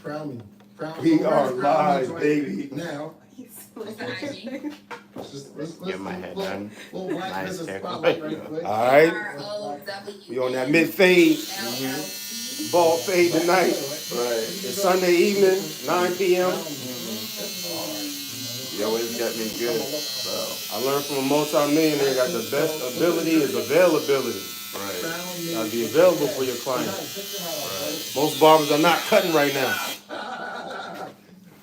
Crown me. We are live, baby. Now. Get my head done. Nice haircut. Alright. We on that mid fade. Ball fade tonight. Right. It's Sunday evening, 9 p.m. You always get me good. So. I learned from a multi-millionaire that the best ability is availability. Right. Gotta be available for your client. Right. Most barbers are not cutting right now.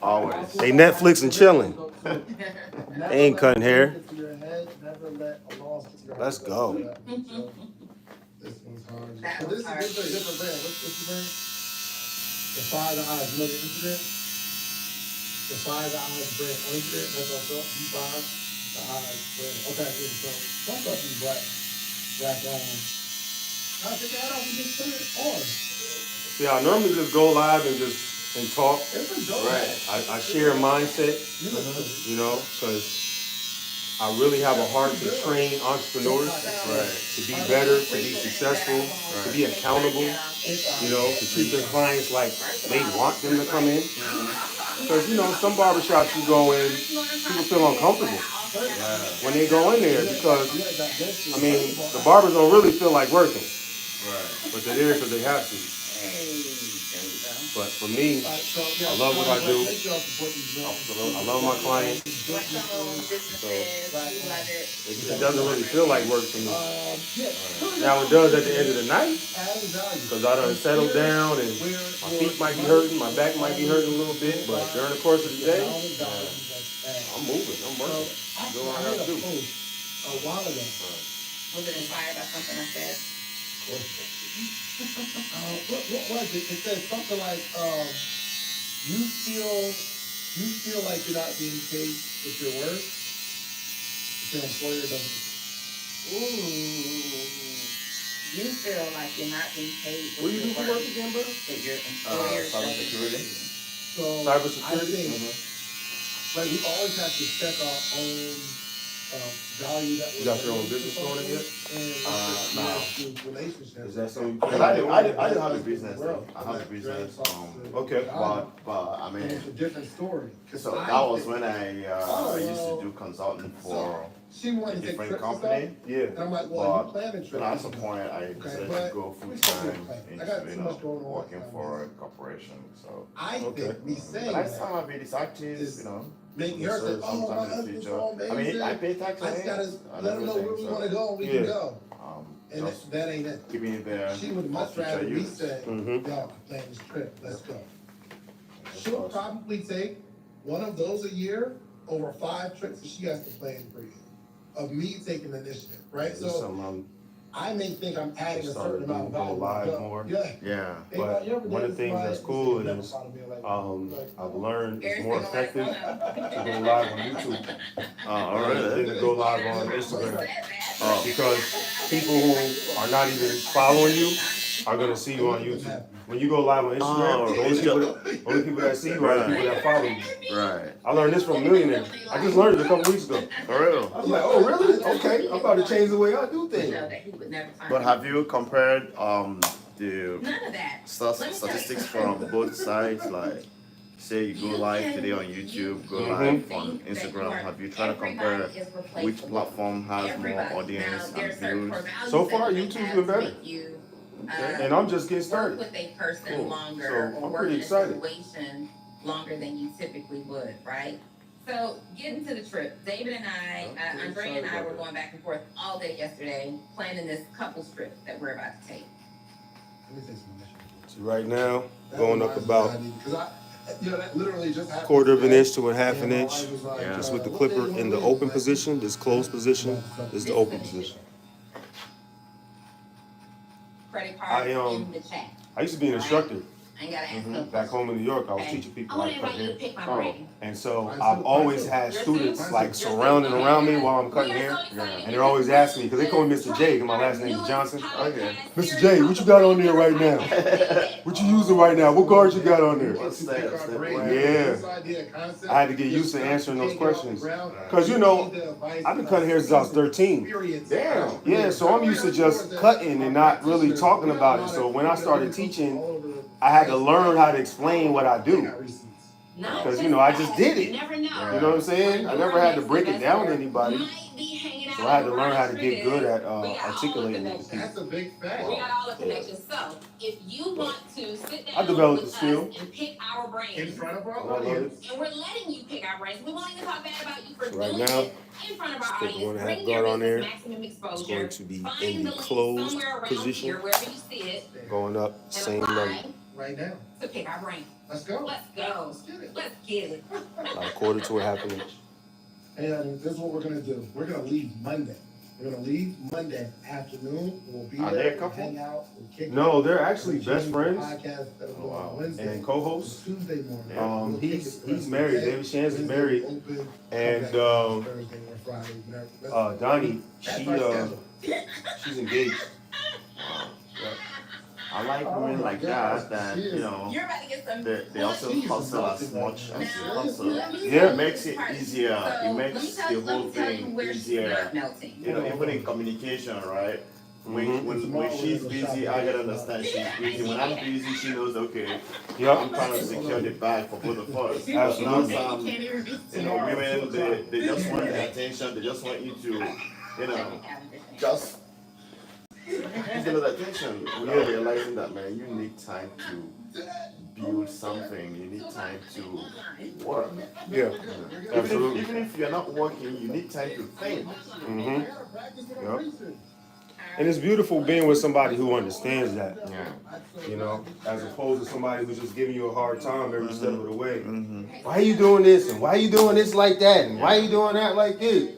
Always. They Netflix and chilling. They ain't cutting hair. Let's go. This one's hard. So this is a different brand. What's the brand? The Fire the Eyes. You know the Instagram? The Fire the Eyes brand on Instagram. That's also you Fire the Eyes brand. Okay, here we go. Some stuff is black. Black on. I think I don't just put it on. See, I normally just go live and talk. Right. I share a mindset, you know, because I really have a heart to train entrepreneurs, to be better, to be successful, to be accountable, you know, to treat their clients like they want them to come in. Because, you know, some barbershops you go in, people feel uncomfortable when they go in there because, I mean, the barbers don't really feel like working, but they're there because they have to. But for me, I love what I do. I love my clients. So it doesn't really feel like work to me. Now it does at the end of the night because I done settled down and my feet might be hurting, my back might be hurting a little bit. But during the course of the day, I'm moving, I'm working. I'm doing what I got to do. A while ago. Was it inspired by something I said? What was it? It said something like, you feel like you're not being paid with your work. If your employer doesn't. Ooh. You feel like you're not being paid with What do you do for work again, bro? That your employer Cybersecurity. So Cybersecurity. I think, like we always have to check our own value that You got your own business going in yet? And relationships. Is that something you Because plan on doing? I do have a business. Though. I have a business. Okay. But I And mean, it's a different story. so that was when I used to do consulting for She a wanted to take different trips and company. stuff. Yeah. And I'm like, well, But you plan a trip. you know, at some point, I decided to go full time I got into too much going on. working for a corporation. So, I think me saying but I that still want to be this artist, you know. make her say, research oh, my sometime in the husband's future. so amazing. I mean, I pay tax I on just it. gotta and let them know where we everything, want to so, go and we can go. And just that ain't it. keeping it there. She would much for future rather me use. say, Mhm. y'all can plan this trip, let's go. She'll probably take one of those a year over 5 trips that she has to plan for you. Of me taking the initiative, right? This is So something I may think I'm adding a started certain amount of doing, go value. live more. Yeah. Yeah. But one of the things that's cool is I've learned it's more effective to go live on YouTube than to go live on Instagram. Because people who are not even following you are gonna see you on YouTube. When you go live on Instagram, the only people that see you are the people that follow you. Right. I learned this from a millionaire. I just learned it a couple weeks ago. For real. I was like, oh really? Okay, I'm about to change the way I do things. But have you compared the None of that. statistics from both sides? Like, say you go live today on YouTube, go live on Instagram. Have you tried to compare which platform has more audience and views? So far, YouTube's been better. And I'm just getting started. Work with a person Cool. longer So, or I'm work pretty in a excited. situation longer than you typically would, right? So getting to the trip, David and I, Andrea and I were going back and forth all day yesterday, planning this couples trip that we're about to take. So right now, going up about that literally just happened. quarter of an inch to a half an inch. I was like, Just with the clipper in the open position. This closed position is the open position. Credit card I, in the chat. I used to be an instructor I ain't gotta ask no back home in New York. I was Okay. teaching I people want how to to cut invite you hair. to pick my braid. And so I've always had students like surrounding around me while I'm cutting hair. And they're always asking me, because they call me Mr. J, because my last name is Johnson. Okay. Mr. J, what you got on there right now? What you using right now? What guards you got on there? What's that? Yeah. I had to get used to answering those questions. Because, you know, I've been cutting hair since I was 13. Damn. Yeah, so I'm used to just cutting and not really talking about it. So when I started teaching, I had to learn how to explain what I do. Got receipts. Because, you know, I just did it. You never know. You know what I'm saying? I never had to break it down to anybody. So I had to learn how to get good at articulating it to people. That's a big fact. We got all the connections. So if you want to sit I down developed with the skill. us and pick our brains, In front of our I love audience. and we're letting you pick our brains, we won't even talk bad about you for So right doing now, it in front of our put the audience. 1.5 Bring your guard on there. business maximum exposure. It's going to be Find in the link closed somewhere around position. here, wherever you see it, Going up, and same apply level. Right now. to pick our brain. Let's go. Let's go. Let's get it. Let's get it. About a quarter to a half an inch. And this is what we're gonna do. We're gonna leave Monday. We're gonna leave Monday afternoon. We'll be Are there. they a We'll couple? hang out. We'll kick No, it. they're actually We'll best change friends the podcast that we're doing on Wednesday. and co-hosts. Tuesday morning. We'll kick it He's the rest of married. the day. David Shands is Wednesday married. open. Come And back Thursday or Friday. Whatever. Donnie, That's our schedule. she's engaged. I like women like that, you know, You're about to get some. they also hustle as much as you hustle. Yeah. It makes it easier. It makes the whole thing easier. Melting. You know, even in communication, right? When she's busy, I gotta understand she's busy. When I'm busy, she knows, okay, Yep. I'm trying to secure the bag for both of us. But Absolutely. now you know, women, they just want the attention. They just want you to, you know, just give them the attention without realizing that, man, you need time to build something. You need time to work. Yeah. Absolutely. Even if you're not working, you need time to think. Mm-hmm. Yep. And it's beautiful being with somebody who understands that. Yeah. You know, as opposed to somebody who's just giving you a hard time every step of the way. Why are you doing this? And why are you doing this like that? And why are you doing that like this?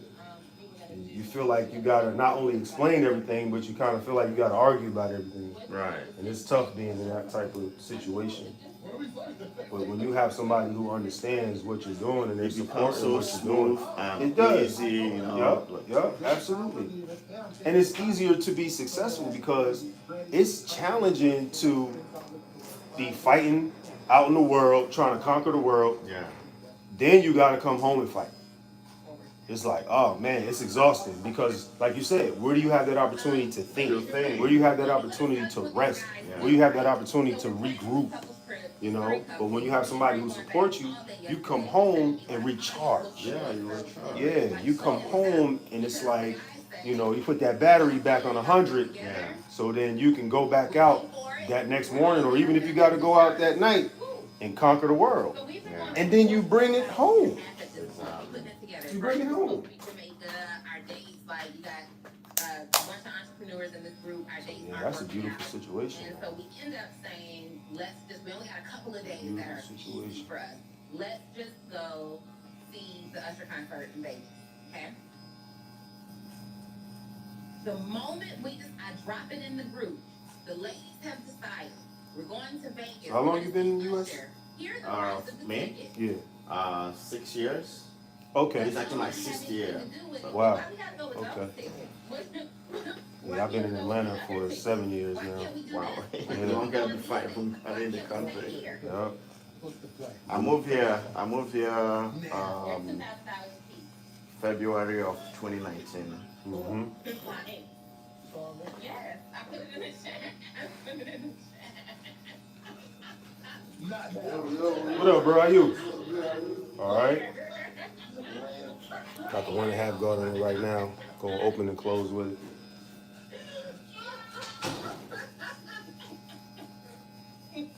You feel like you gotta not only explain everything, but you kind of feel like you gotta argue about everything. Right. And it's tough being in that type of situation. But when you have somebody who understands what you're doing and they're It becomes supporting so what you're doing, smooth and it does. easy, you know. Yep, absolutely. And it's easier to be successful because it's challenging to be fighting out in the world, trying to conquer the world. Yeah. Then you gotta come home and fight. It's like, oh man, it's exhausting because, like you said, where do you have that opportunity to think? Where do you have that opportunity to rest? Where do you have that opportunity to regroup? You know, but when you have somebody who supports you, you come home and recharge. Yeah, you recharge. Yeah, you come home and it's like, you know, you put that battery back on 100. Yeah. So then you can go back out that next morning, or even if you got to go out that night and conquer the world. Yeah. And then you bring it home. You bring it home. Our days, like you got a bunch of entrepreneurs in this group. Our days Yeah, are that's a working beautiful out. situation. And so we end up saying, we only got a couple of days that are Beautiful easy situation. for us. Let's just go see the Usher concert in Vegas, okay? The moment I drop it in the group, the ladies have decided we're going to Vegas. How long you been in the US? Here's the price of the me? ticket. Yeah. 6 years. Okay. It's actually my 6th year. Wow. Why we gotta go with Okay. those tickets? Yeah, I've been in Atlanta for 7 years now. Wow. Yeah. Longer than 5 from in the country. Yeah. I moved here February of 2019. Mm-hmm. Yes, I put it in the chat. I put it in the chat. What up, bro? How you? All right. Got the 1.5 guard on it right now. Going to open and close with it. You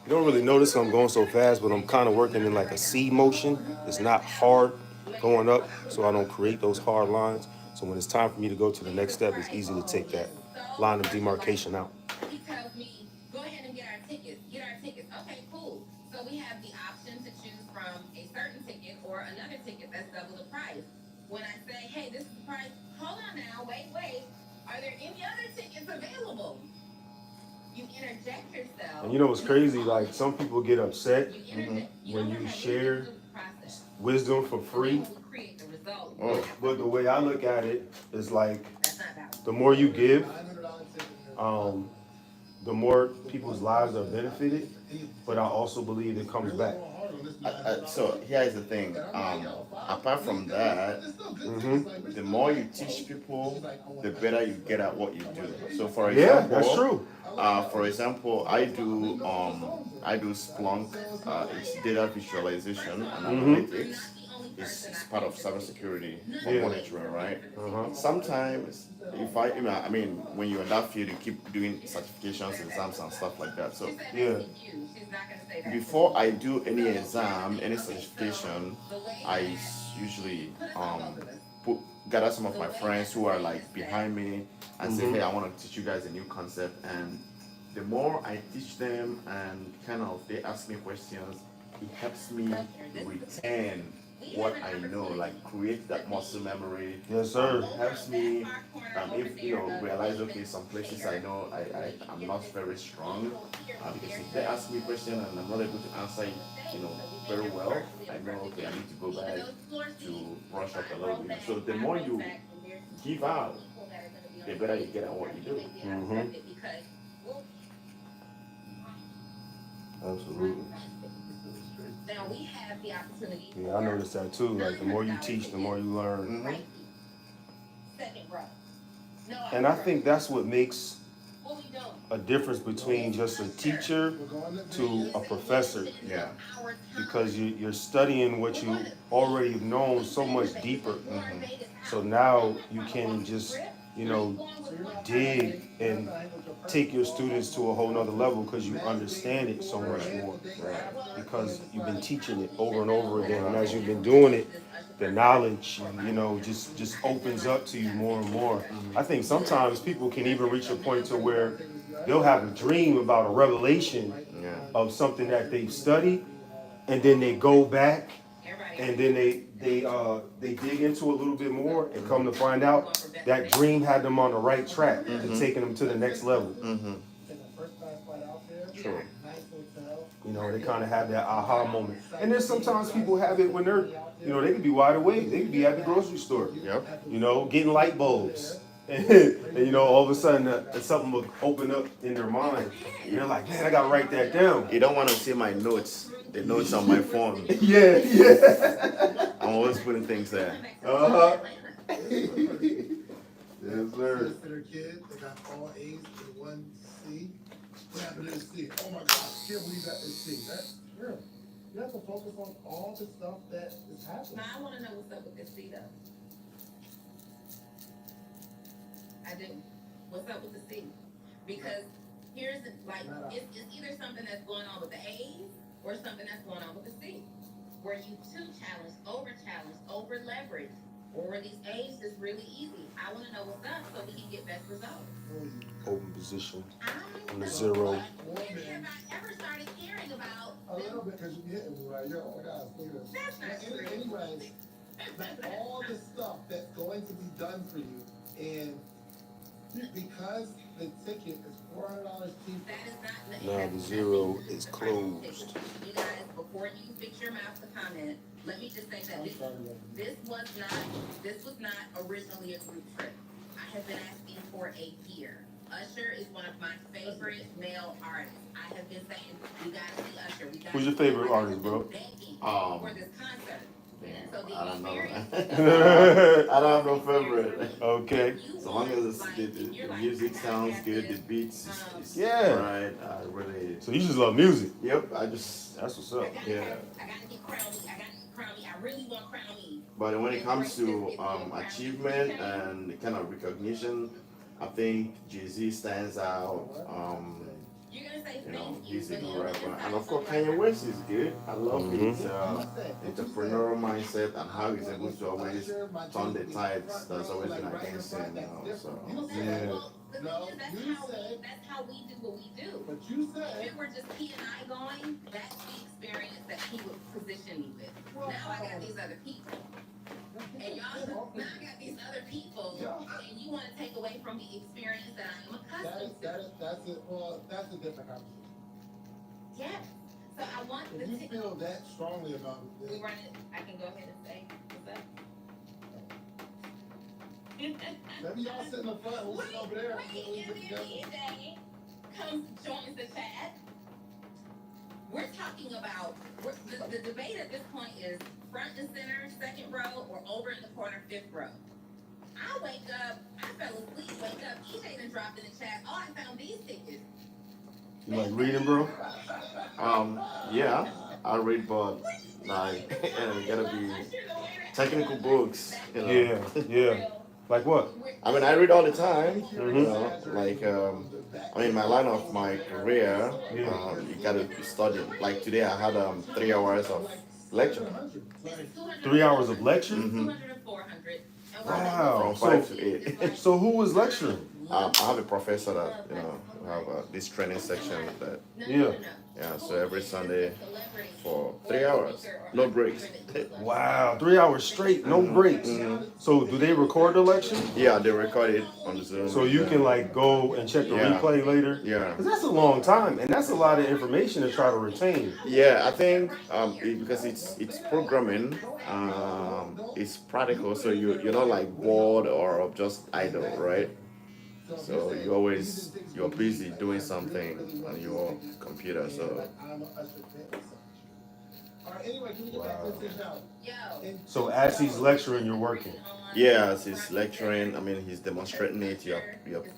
don't really notice I'm going so fast, but I'm kind of working in like a C motion. It's not hard going up, so I don't create those hard lines. So when it's time for me to go to the next step, it's easy to take that line of demarcation out. He tells me, go ahead and get our tickets. Get our tickets. Okay, cool. So we have the option to choose from a certain ticket or another ticket that's double the price. When I say, hey, this is the price, hold on now, wait. Are there any other tickets available? You interject yourself. And you know what's crazy? Like, some people get upset when you share wisdom for free. But the way I look at it is like, the more you give, the more people's lives are benefited. But I also believe it comes back. So here's the thing. Apart from that, the more you teach people, the better you get at what you do. So for example, that's true. For example, I do Splunk. It's data visualization and analytics. It's part of cybersecurity for monitoring, right? Sometimes, I mean, when you're in that field, you keep doing certifications, exams, and stuff like that. So Yeah. before I do any exam, any certification, I usually gather some of my friends who are like behind me and say, hey, I want to teach you guys a new concept. And the more I teach them and kind of they ask me questions, it helps me retain what I know, like create that muscle memory. Yes, sir. It helps me, if realize, okay, some places I know I'm not very strong. Because if they ask me a question and I'm not able to answer it, very well, I know, okay, I need to go back to brush up a little bit. So the more you give out, the better you get at what you do. Absolutely. Now we have the opportunity. Yeah, I noticed that too. Like the more you teach, the more you learn. Second row. And I think that's what makes a difference between just a teacher to a professor. Yeah. Because you're studying what you already have known so much deeper. So now you can just, dig and take your students to a whole nother level because you understand it so much more. Because you've been teaching it over and over again. And as you've been doing it, the knowledge, just opens up to you more and more. I think sometimes people can even reach a point to where they'll have a dream about a revelation of something that they've studied, and then they go back and then they dig into a little bit more and come to find out that dream had them on the right track and taking them to the next level. Sure. They kind of have that aha moment. And then sometimes people have it when they're, they could be wide awake. They could be at the grocery store, getting light bulbs. And all of a sudden something will open up in their mind. And they're like, man, I got to write that down. You don't want to see my notes. The notes on my phone. Yeah. I'm always putting things there. Yes, sir. Their kid, they got all A's and 1 C. What happened to the C? Oh my gosh, can't believe that is C. That's real. You have to focus on all the stuff that is happening. Now I want to know what's up with this C though. I do. What's up with the C? Because here's it's either something that's going on with the A's or something that's going on with the C. Were you too challenged, over leveraged, or were these A's just really easy? I want to know what's up so we can get best results. Open position on the 0. Have I ever started caring about a little bit because you're hitting me right, yo, guys, look at this. That's not true. Anyways, all the stuff that's going to be done for you, and because the ticket is $400 cheaper. That is not Now the 0 is closed. You guys, before you fix your mouth to comment, let me just say that this was not originally a group trip. I have been asking for a year. Usher is one of my favorite male artists. I have been saying we gotta see Usher. Who's your favorite artist, bro? For this concert. So I don't know. I don't have no favorite. Okay. So long as the music sounds good, the beats is right. Really. So you just love music? Yep. That's what's up. Yeah. I gotta get Crown Me. I really want Crown Me. But when it comes to achievement and the kind of recognition, I think Jay-Z stands out. He's a good rapper. And of course, Kanye West is good. I love his entrepreneurial mindset and how he's able to always turn the tides that's always been against him. So, yeah. That's how we do what we do. But you said if it were just he and I going, that's the experience that he would position me with. Now I got these other people. And now I got these other people, and you want to take away from the experience that I am accustomed to. That's a different conversation. Yes. So I want if you feel that strongly about it. We run it. I can go ahead and say what's up. Maybe y'all sit in the front, we'll sit over there. EJ comes joins the chat. We're talking about the debate at this point is front and center, second row, or over in the corner, fifth row. I wake up, I fell asleep, wake up, EJ done dropped in the chat. Oh, I found these tickets. You like reading, bro? Yeah, I read, but like, it gotta be technical books, you know. Yeah. Like what? I mean, I read all the time, you know, like, I mean, my line of my career, you gotta study. Like today, I had 3 hours of lecture. 3 hours of lecture? Wow. From 5 to 8. So who was lecturing? I have a professor that, you know, have this training section that, yeah, so every Sunday for 3 hours, no breaks. Wow, 3 hours straight, no breaks. So do they record the lecture? Yeah, they record it on Zoom. So you can like go and check the replay later? Yeah. Because that's a long time, and that's a lot of information to try to retain. Yeah, I think because it's programming, it's practical, so you're not like bored or just idle, right? So you're busy doing something on your computer. So. So as he's lecturing, you're working. Yeah, as he's lecturing, I mean, he's demonstrating it. You're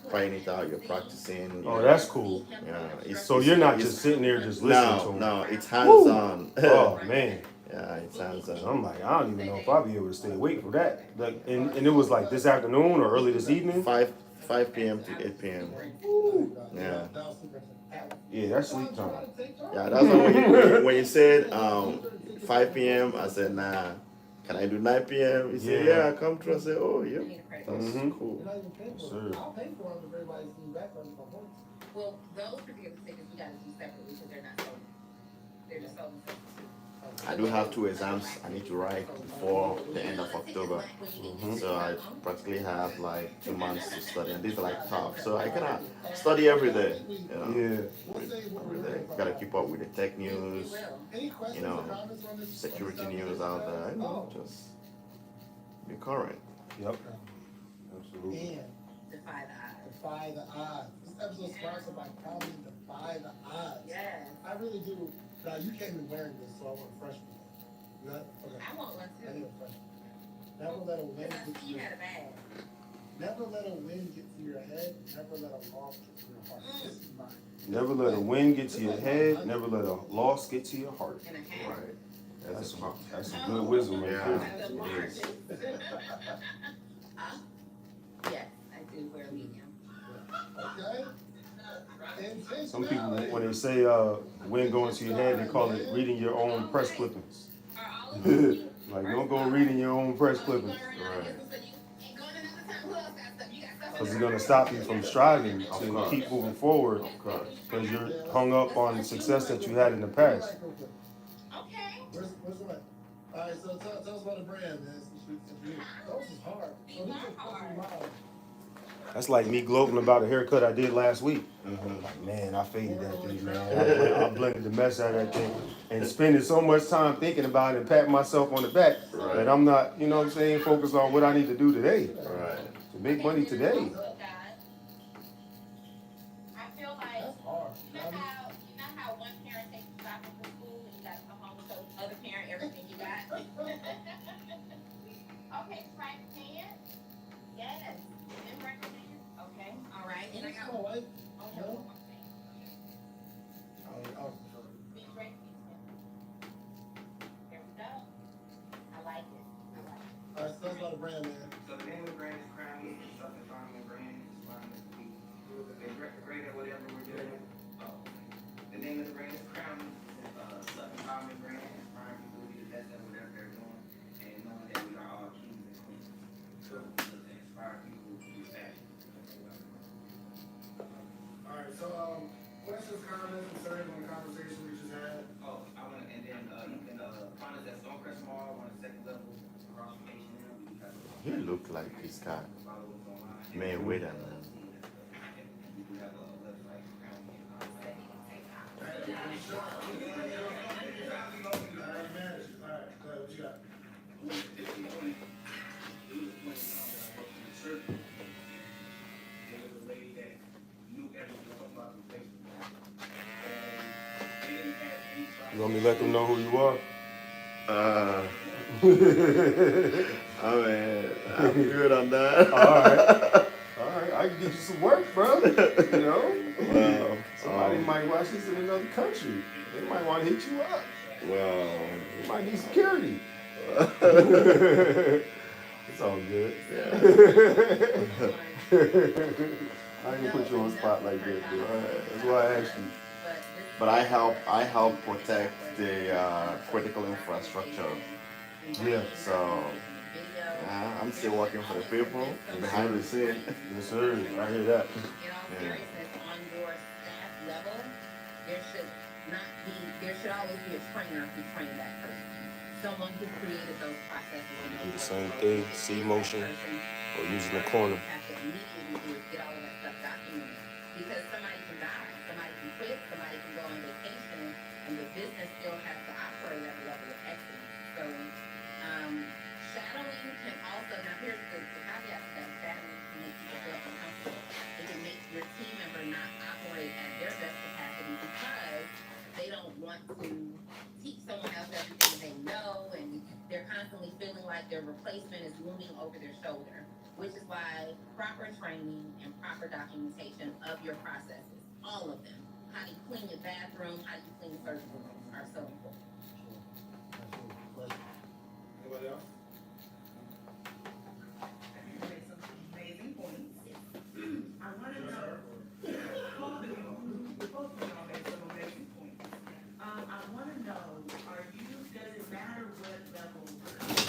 trying it out. You're practicing. Oh, that's cool. Yeah. So you're not just sitting there just listening to him. No, it's hands on. Oh man. Yeah, it's hands on. I'm like, I don't even know if I'll be able to stay awake for that. Like, and it was like this afternoon or early this evening. 5 p.m. to 8 p.m. Yeah. Yeah, that's sleep time. Yeah, that's when you said 5 p.m. I said, nah. Can I do 9 p.m.? He said, yeah, come through. I said, oh, yeah. That's cool. Sure. Well, those particular tickets we got to do separately because they're not sold. They're just sold. I do have 2 exams I need to write before the end of October. So I practically have like 2 months to study, and these are like tough. So I cannot study every day, you know. Every day. Gotta keep up with the tech news, you know, security news out there, you know, just be current. Yep. Absolutely. Defy the odds. This episode sponsored by Comedy Defy the Odds. Yes. I really do. Now, you came in wearing this, so I want a freshman. You got it? Okay. I want one too. I need a freshman. Never let a win get to your head. Never let a win get to your head. Never let a loss get to your heart. This is mine. Never let a win get to your head. Never let a loss get to your heart. Right. That's some good wisdom right there. Yes, I do wear medium. Okay. Some people, when they say wind going to your head, they call it reading your own press clippings. Like, don't go reading your own press clippings. Right. Because it's going to stop you from striving to keep moving forward. Because you're hung up on the success that you had in the past. Okay. Where's what? All right, so tell us about the brand, man. Those is hard. So these are fucking loud. That's like me gloating about a haircut I did last week. Like, man, I faded that thing, man. I blended the mess out of that thing. And spending so much time thinking about it and patting myself on the back that I'm not, you know what I'm saying, focused on what I need to do today. Right. To make money today. I feel like, you know how one parent takes you shopping for school and you got to come home and show the other parent everything you got? Okay, striped pants. Yes. Okay, all right. And I got one. No? There we go. I like it. All right, so tell us about the brand, man. So the name of the brand is Crown. It's something farming brand. It's farming people. They're great at whatever we're doing. The name of the brand is Crown. Something farming brand. Inspiring people to be the best at whatever they're doing, and knowing that we are all kings and queens. So to inspire people to be fashion. All right, so questions, comments, concerns on the conversation we just had. Oh, I want to, and then you can find us at Stonecrest Mall on the second level across from H&M. He look like he's got Mayweather, man. You want me to let them know who you are? I mean, I'm good on that. All right, I can get you some work, bro. You know? Well, Somebody might watch this in another country. They might want to hit you up. well, You might need security. It's all good. yeah. I ain't gonna put you on the spot like that, dude. That's why I asked you. But I help protect the critical infrastructure. Yeah. So I'm still working for the people behind the scene. Yes, sir. I hear that. In all seriousness, on your staff level, there should always be a trainer who trained that person. Someone who created those processes. You do the same thing, C motion, or using the corner. Have to immediately do is get all of that stuff documented. Because somebody can die, somebody can quit, somebody can go on vacation, and the business still has to operate at a level of excellence. So, shadowing can also, now here's the caveat to that, shadowing can make people feel uncomfortable. It can make your team member not operate at their best capacity because they don't want to teach someone else everything they know, and they're constantly feeling like their replacement is looming over their shoulder, which is why proper training and proper documentation of your processes, all of them, how do you clean your bathroom, how do you clean the surgical room, are so important. Anybody else? You made some amazing points. I wanna know, both of y'all made some amazing points. I wanna know, does it matter what level the company is?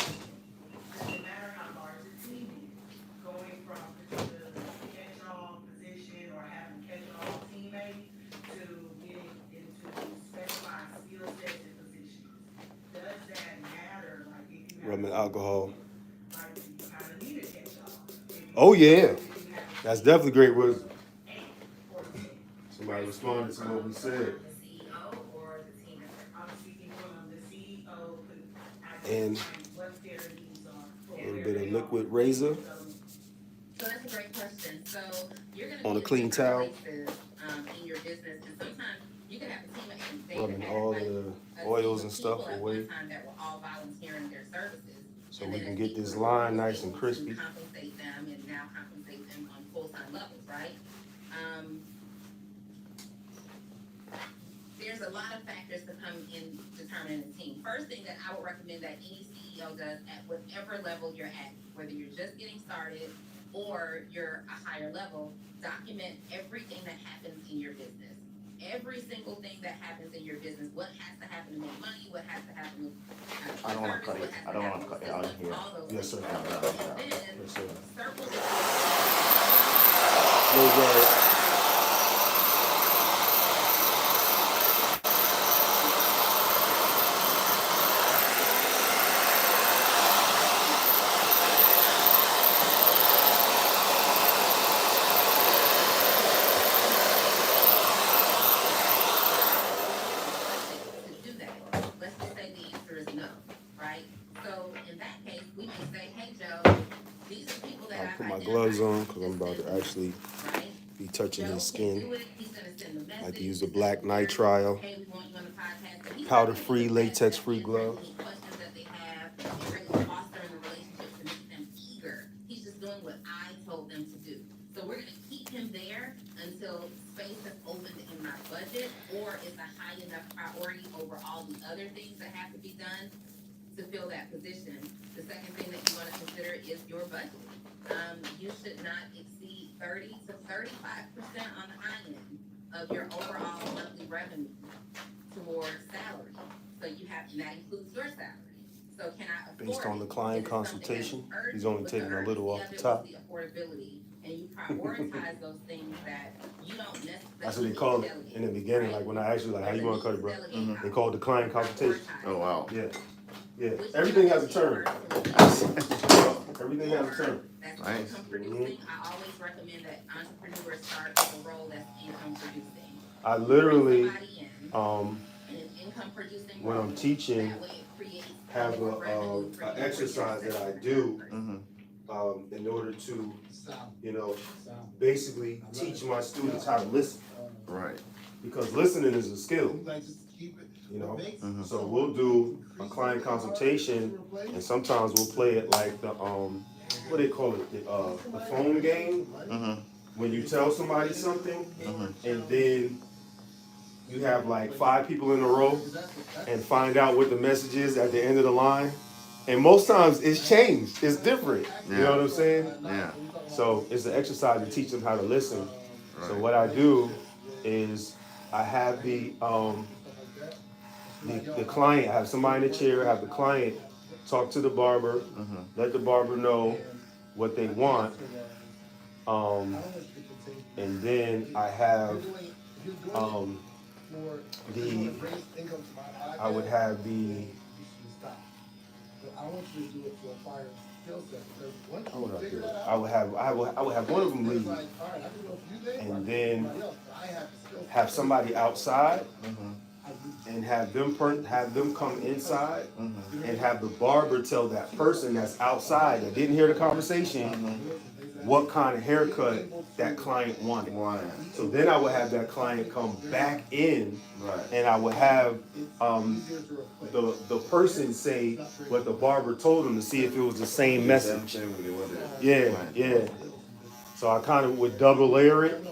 Does it matter how large the team is? Going from the catch-all position or having catch-all teammates to getting into specialized skill sets and positions? Does that matter? Like if you have. Rubbing alcohol. Like you kinda need a catch-all. Oh, yeah. That's definitely great wisdom. Somebody responded to what we said. The CEO or the team member? I'm speaking from the CEO could And identify what their needs are. a little bit of liquid razor. So that's a great question. So you're gonna On be a clean in different towel. places, in your business, and sometimes you can have a team of Rubbing all the oils and stuff people at away. one time that were all volunteering their services. So And we then can a get team this was line nice able and to crispy. Compensate them and now compensate them on full-time levels, right? There's a lot of factors to come in determining the team. First thing that I would recommend that any CEO does at whatever level you're at, whether you're just getting started or you're a higher level, document everything that happens in your business. Every single thing that happens in your business, what has to happen to make money, what has to happen with I don't wanna cut it. I don't wanna cut it out here. all those Yes, sir. things. And then Yes, sir. circle No worries. to do that. Let's just say the answer is no, right? So in that case, we may say, hey, Joe, these are people that I'll I've put my identified gloves on to because I'm about to send actually right? be touching Joe his can skin. do it. He's gonna send the message. I like to use the He's black gonna share, nitrile, hey, we want you on the podcast. So he's powder-free, gonna do the latex-free best at gloves. answering any questions that they have and really fostering the relationship to make them eager. He's just doing what I told them to do. So we're gonna keep him there until space is opened in my budget or is a high enough priority over all the other things that have to be done to fill that position. The second thing that you wanna consider is your budget. You should not exceed 30 to 35% on the high end of your overall monthly revenue towards salary. So you have, and that includes your salary. So can I afford Based on the it? client Is it something that's consultation, urgent? he's only But taking the a little off urgency the of it was top. the affordability, and you prioritize those things that you don't necessarily. That's what they called it in the beginning. Like when I asked you, like, how you want to cut it, bro? They called it the client consultation. Oh wow. Yeah, yeah. Everything has a term. Everything has a term. That's Nice. income producing. I always recommend that entrepreneurs start with a role that's income producing. I literally, Bring somebody in, in an income producing when role. I'm teaching, That way it creates have more revenue for a you, for exercise that I yourself. do. Mm-hmm. in order to, you know, basically teach my students how to listen. Right. Because listening is a skill, you know. So we'll do a client consultation, and sometimes we'll play it like the what they call it, the phone game. When you tell somebody something, and then you have like 5 people in a row, and find out what the message is at the end of the line. And most times it's changed, it's different. You know what I'm saying? Yeah. So it's an exercise to teach them how to listen. So what I do is I have the client, I have somebody in the chair, have the client talk to the barber, let the barber know what they want, and then I have I would have the I would have one of them leave, and then have somebody outside, and have them come inside, and have the barber tell that person that's outside that didn't hear the conversation what kind of haircut that client wanted. So then I would have that client come back in, and I would have the person say what the barber told him to see if it was the same message. Yeah. So I kind of would double layer it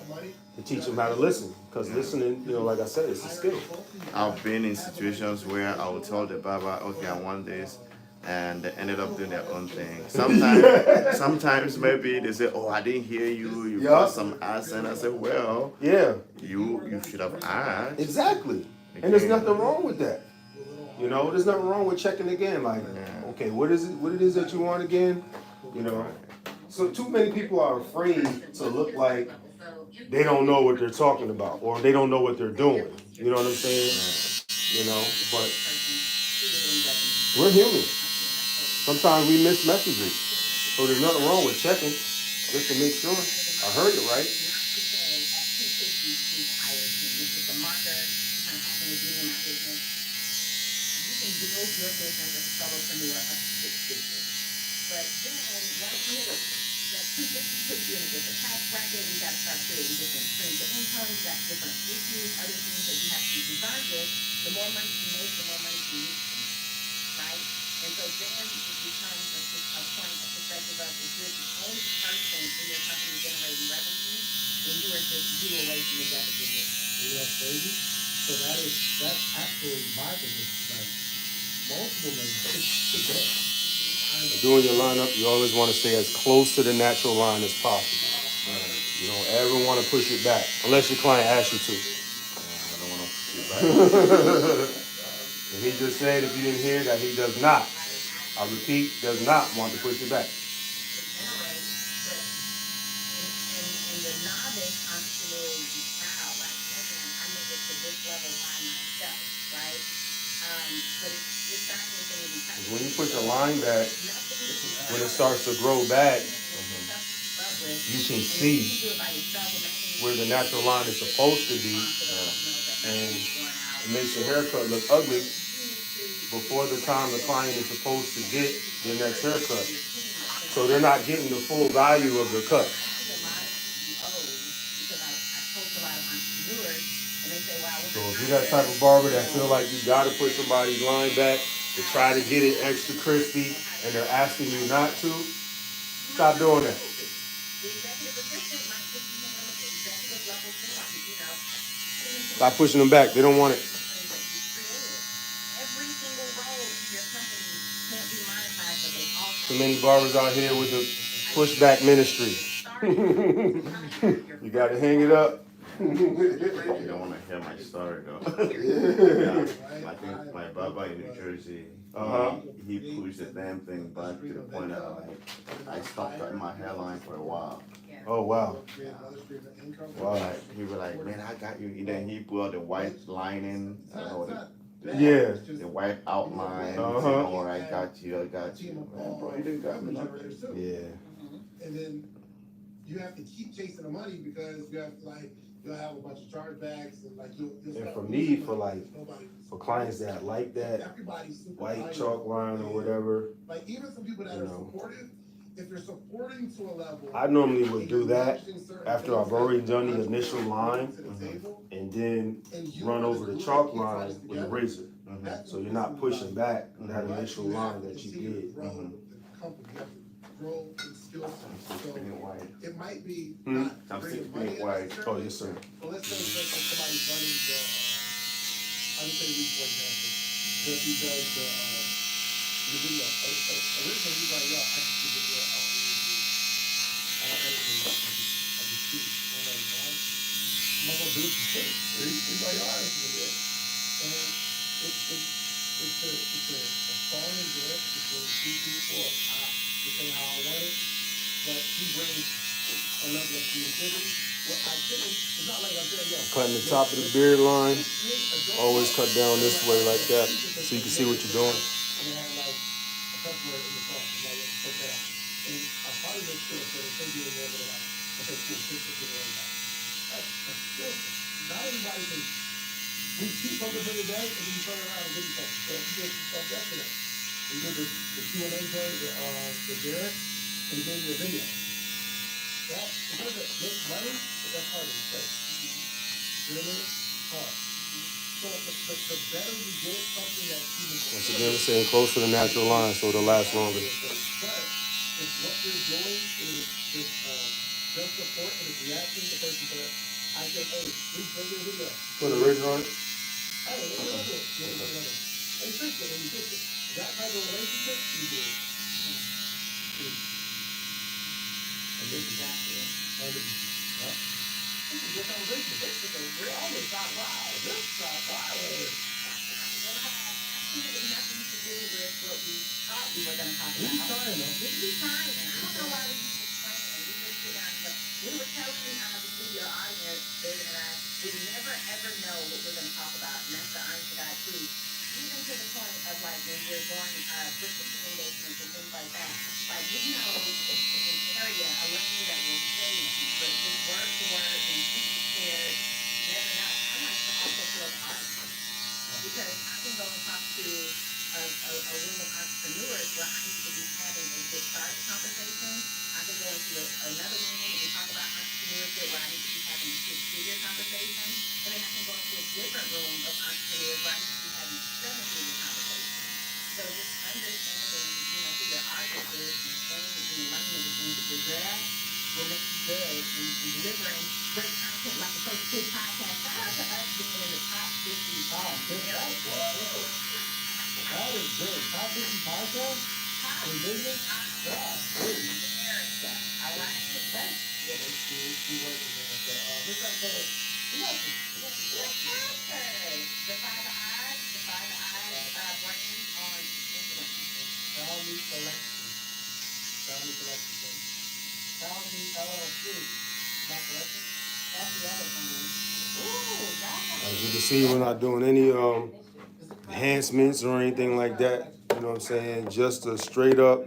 to teach them how to listen, because listening, you know, like I said, it's a skill. I've been in situations where I would tell the barber, okay, I want this, and they ended up doing their own thing. Sometimes maybe they say, oh, I didn't hear you. You got some accent. I said, well, you should have asked. Exactly. And there's nothing wrong with that. You know, there's nothing wrong with checking again. Like, okay, what is it that you want again? You know. So too many people are afraid to look like they don't know what they're talking about, or they don't know what they're doing. You know what I'm saying? You know, but we're human. Sometimes we miss messages. So there's nothing wrong with checking, just to make sure I heard it right. Your business as a solopreneur up to 6 figures. But then once you hit that 250 puts you in a different tax bracket, you got to start creating different streams of income, you got different issues, other things that you have to be concerned with. The more money you make, the more money you need, right? And so then it becomes a point of perspective of, if you're the only person in your company generating revenue, then you are just you away from the death of your business. That's crazy. So that's actually my position. Multiple Doing your lineup, you always want to stay as close to the natural line as possible. You don't ever want to push it back, unless your client asks you to. I don't want to push it back. And he just said, if you didn't hear that, he does not. I repeat, does not want to push it back. When you push a line back, when it starts to grow back, you can see where the natural line is supposed to be, and it makes your haircut look ugly before the time the client is supposed to get their next haircut. So they're not getting the full value of the cut. So if you're that type of barber that feel like you got to put somebody's line back to try to get it extra crispy, and they're asking you not to, stop doing that. Stop pushing them back. They don't want it. Too many barbers out here with the pushback ministry. You got to hang it up. You don't want to hear my story though. I think my barber in New Jersey, he pushed the damn thing back to the point that I stopped cutting my hairline for a while. Oh wow. Wow. He was like, man, I got you. And then he put out the white lining, the white outline. Don't worry, I got you. Man, bro, you didn't got me nothing. Yeah. And then you have to keep chasing the money, because you have to you'll have a bunch of chargebacks, and and for me, for clients that like that white chalk line or whatever, even some people that are supportive, if you're supporting to a level, I normally would do that after I've already done the initial line, and then run over the chalk line with a razor. So you're not pushing back that initial line that you did. Growth and skill set. So it might be Hmm? not bringing money in. Oh, yes, sir. But let's say for instance, somebody's running the, I would say Reese, for example, just he does the video. Originally he's like, yo, I just do video on I don't edit of the speech. I'm like, man, I'm not gonna do it for free. He's like, yo, I edit the video. And it's a fun and good. It's really two people. To say how I want it, but he brings a level of creativity. What I couldn't, it's not like I'm saying, yo. Cutting the top of the beard line, always cut down this way like that, so you can see what you're doing. And they had like a customer in the song. I'm like, yo, check that out. And I probably make sure so they can be in there, but like, okay, cool, fix it, get it right back. That's skill set. Not everybody can. We keep something for the day, and then you turn around and give you something. So you did some stuff yesterday. We did the Q&A joint, the Derek, and he gave me a video. That, it doesn't make money, but that's hard to say. You know what I mean? Hard. So the better you get something that's even... Once again, we're saying close to the natural line so it'll last longer. But if what you're doing is just support and it's reacting to the person, but I say, hey, please bring your video. Put a razor on it? Hey, let's do it. Hey, fix it, and you fix it. That type of relationship, you do it. And this is actually, this is your conversation. This is a real, this got wild. This got wild. Absolutely nothing to do with what we thought we were going to talk about. We be trying, though. We be trying. I don't know why we just playing. We just sit down and go. We were telling the studio audience, David and I, we never ever know what we're going to talk about, and that's the honest to God truth. Even to the point of like when we're going for speaking engagements and things like that. Like we know an area, a lane that will stay in, but just word for word and speak prepared, never know. I like to also feel the art because I can go and talk to a room of entrepreneurs where I need to be having a good start conversation. I can go into another room and talk about entrepreneurship where I need to be having a six-figure conversation. And then I can go into a different room of entrepreneurs where I need to be having seven-figure conversations. So just understanding, who your audience is and staying in the lane of the things that you're good at will make you good in delivering great content like the Coach Kids podcast. Shout out to us being in the top 50. That is good. Top 50 podcast? In business? God, please. America. All right? That's Yeah, we working there. So, this episode, we got some Defy the Odds brand on Instagram. Family Collection. Family Collection. Family LLC. Not collection? Family LLC. Ooh, that's As you can see, we're not doing any enhancements or anything like that. You know what I'm saying? Just a straight up,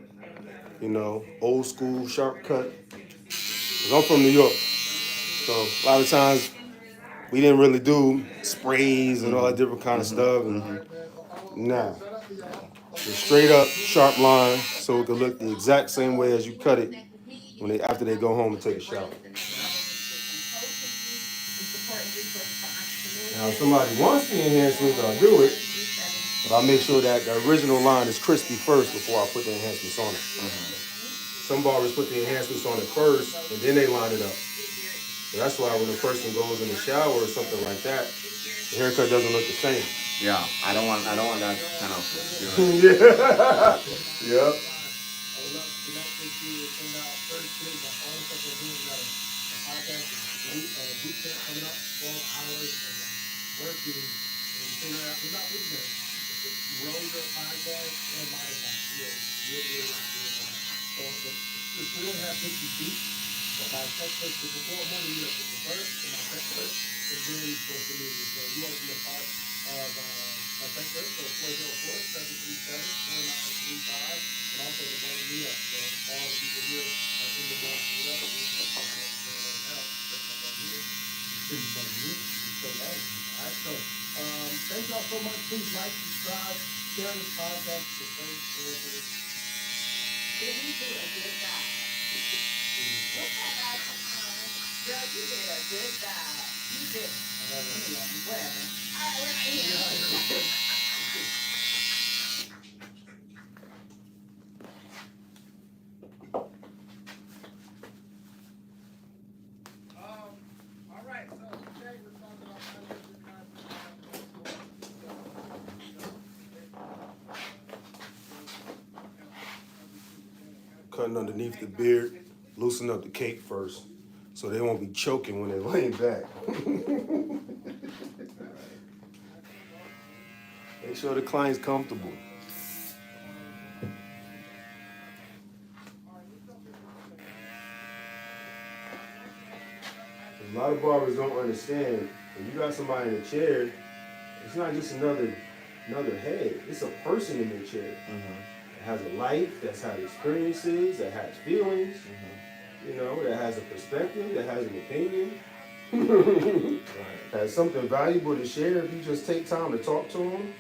old school sharp cut. 'Cause I'm from New York, so a lot of times we didn't really do sprays and all that different kind of stuff. And nah, just straight up sharp line, so it could look the exact same way as you cut it after they go home and take a shower. Now, if somebody wants the enhancements, I'll do it. But I'll make sure that the original line is crispy first before I put the enhancements on it. Some barbers put the enhancements on it first, and then they line it up. So that's why when a person goes in the shower or something like that, the haircut doesn't look the same. Yeah, I don't want that kind of Yeah. Yep. My text first, because before morning, you have to go first, and my text first, and then social media. So you want to be a part of my text first, so 404-737-4935, and also the morning meetup. So all the people here are in the morning meetup, and we can talk about now. So nice. All right, so thank y'all so much. Please like, subscribe, share this podcast. It's very, very, very Did we do a good job? What's that guy? Girl, you did a good job. You did. Anyway, whatever. All right, we're not here. All right, so today we're talking about cutting underneath the beard, loosen up the cape first, so they won't be choking when they're laying back. Make sure the client's comfortable. A lot of barbers don't understand, when you got somebody in a chair, it's not just another head, it's a person in the chair. That has a life, that's had experiences, that has feelings, you know, that has a perspective, that has an opinion. Has something valuable to share if you just take time to talk to them.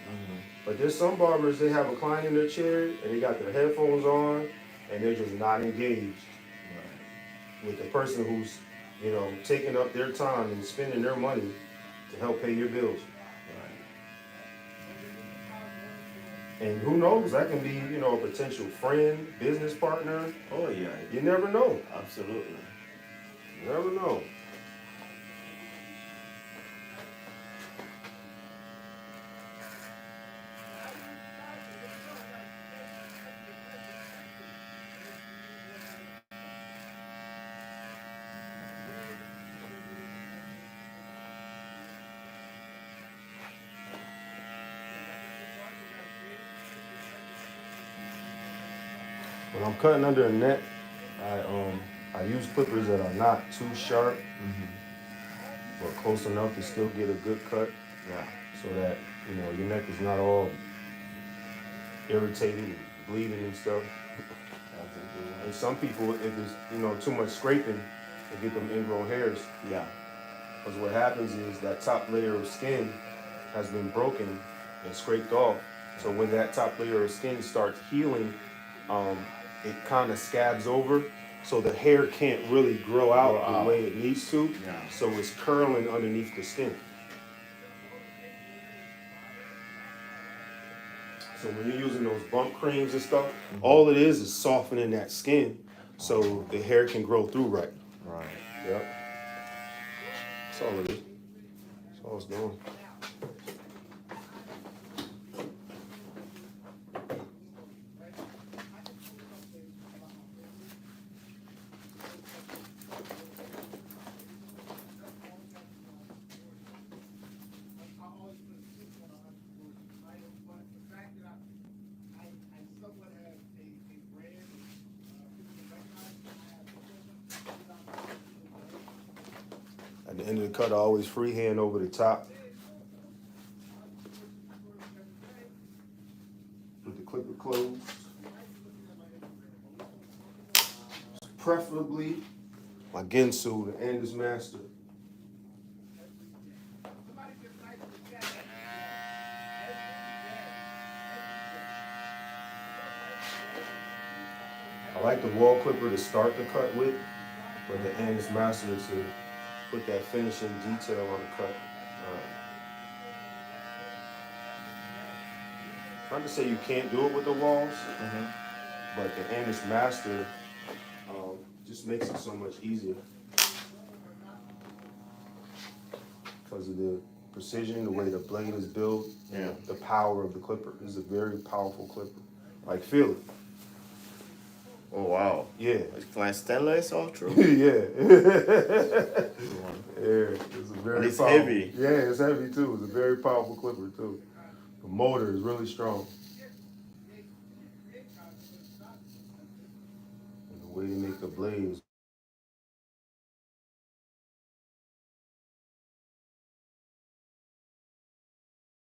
But there's some barbers, they have a client in their chair and they got their headphones on and they're just not engaged with the person who's, you know, taking up their time and spending their money to help pay your bills. And who knows, that can be, you know, a potential friend, business partner. Oh yeah. You never know. Absolutely. You never know. When I'm cutting under a neck, I use clippers that are not too sharp, but close enough to still get a good cut. Yeah. So that, you know, your neck is not all irritated and bleeding and stuff. And some people, if there's, you know, too much scraping, they get them ingrown hairs. Yeah. Because what happens is that top layer of skin has been broken and scraped off. So when that top layer of skin starts healing, it kind of scabs over, so the hair can't really grow out the way it needs to. Yeah. So it's curling underneath the skin. So when you're using those bump creams and stuff, all it is softening that skin so the hair can grow through right. Right. Yep. That's all it is. That's all it's doing. At the end of the cut, I always freehand over the top. With the clipper closed. Preferably my Ginsu, the Andes Master. I like the wall clipper to start the cut with, but the Andes Master is to put that finishing detail on the cut. Not to say you can't do it with the walls, but the Andes Master just makes it so much easier because of the precision, the way the blade is built, the power of the clipper. This is a very powerful clipper. Like, feel it. Oh wow. Yeah. It's like stainless or true? Yeah. Yeah, it's a very And it's powerful. heavy. Yeah, it's heavy too. It's a very powerful clipper too. The motor is really strong. And the way they make the blade is